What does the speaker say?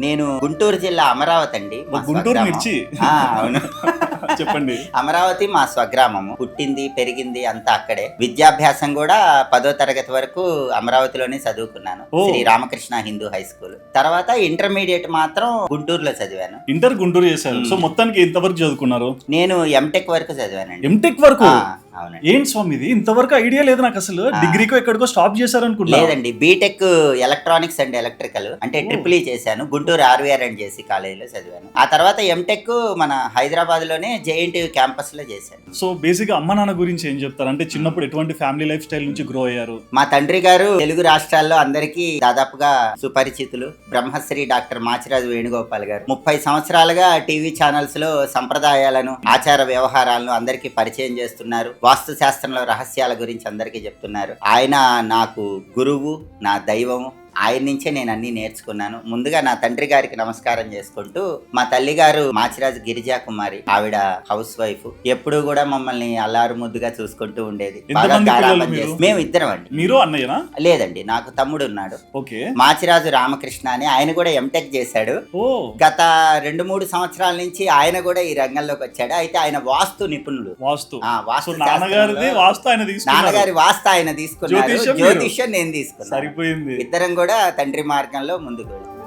నేను గుంటూరు జిల్లా అమరావతి అండి. మా గుంటూరు స్వగ్రామం. మిర్చి. అవును. చెప్పండి. అమరావతి మా స్వగ్రామము. పుట్టింది పెరిగింది అంతా అక్కడే. విద్యాభ్యాసం కూడా 10వ తరగతి వరకు అమరావతిలోనే చదువుకున్నాను. ఓ. Shri Ramakrishna Hindu high school. తర్వాత ఇంటర్మీడియట్ మాత్రం గుంటూరులో చదివాను. ఇంటర్ గుంటూరు చేశారు. సో మొత్తానికి ఎంతవరకు చదువుకున్నారు? నేను ఎంటెక్ వరకు చదివానండి. ఎంటెక్ వరకు? అవునండి. ఏంటి స్వామి ఇది? ఇంతవరకు ఐడియా లేదు నాకు అసలు. డిగ్రీకో ఎక్కడికో స్టాప్ చేశారు అనుకుంటా. లేదండి, బీటెక్ ఎలక్ట్రానిక్స్ అండ్ ఎలక్ట్రికల్ అంటే ట్రిపుల్ ఈ చేశాను. గుంటూరు ఆర్వీఆర్ అండ్ జేసీ కాలేజీలో చదివాను. ఆ తర్వాత ఎంటెక్ మన హైదరాబాద్ లోనే జేఎన్టీయూ క్యాంపస్ లో చేశాను. సో బేసిక్ అమ్మ నాన్న గురించి ఏం చెప్తారు? అంటే చిన్నప్పుడు ఎటువంటి ఫ్యామిలీ లైఫ్ స్టైల్ నుంచి గ్రో అయ్యారు? మా తండ్రి గారు తెలుగు రాష్ట్రాల్లో అందరికీ దాదాపుగా సుపరిచితులు. బ్రహ్మశ్రీ డాక్టర్ మాచిరాజు వేణుగోపాల్ గారు 30 సంవత్సరాలుగా టీవీ ఛానల్స్ లో సంప్రదాయాలను ఆచార వ్యవహారాలను అందరికీ పరిచయం చేస్తున్నారు. వాస్తు శాస్త్రంలో రహస్యాల గురించి అందరికీ చెప్తున్నారు. ఆయన నాకు గురువు, నా దైవము. ఆయన నుంచే నేను అన్ని నేర్చుకున్నాను. ముందుగా నా తండ్రి గారికి నమస్కారం చేసుకుంటూ, మా తల్లి గారు మాచిరాజు గిరిజా కుమారి, ఆవిడ హౌస్ వైఫ్. ఎప్పుడూ కూడా మమ్మల్ని అల్లారు ముద్దుగా చూసుకుంటూ ఉండేది. బాగా గారాబం చేసి. మేము ఇద్దరం అండి. మీరు అన్నయ్యనా? లేదండి, నాకు తమ్ముడు ఉన్నాడు. ఓకే. మాచిరాజు రామకృష్ణ అని. ఆయన కూడా ఎంటెక్ చేశాడు. ఓ. గత 2-3 సంవత్సరాల నుంచి ఆయన కూడా ఈ రంగంలోకి వచ్చాడు. అయితే ఆయన వాస్తు నిపుణుడు. వాస్తు. వాస్తు నాన్నగారిది వాస్తు ఆయన తీసుకున్నారు. నాన్నగారి వాస్తు ఆయన తీసుకున్నారు. జ్యోతిష్యం నేను తీసుకున్నాను. సరిపోయింది. ఇద్దరం కూడా తండ్రి మార్గంలో ముందుకు వెళ్తాం.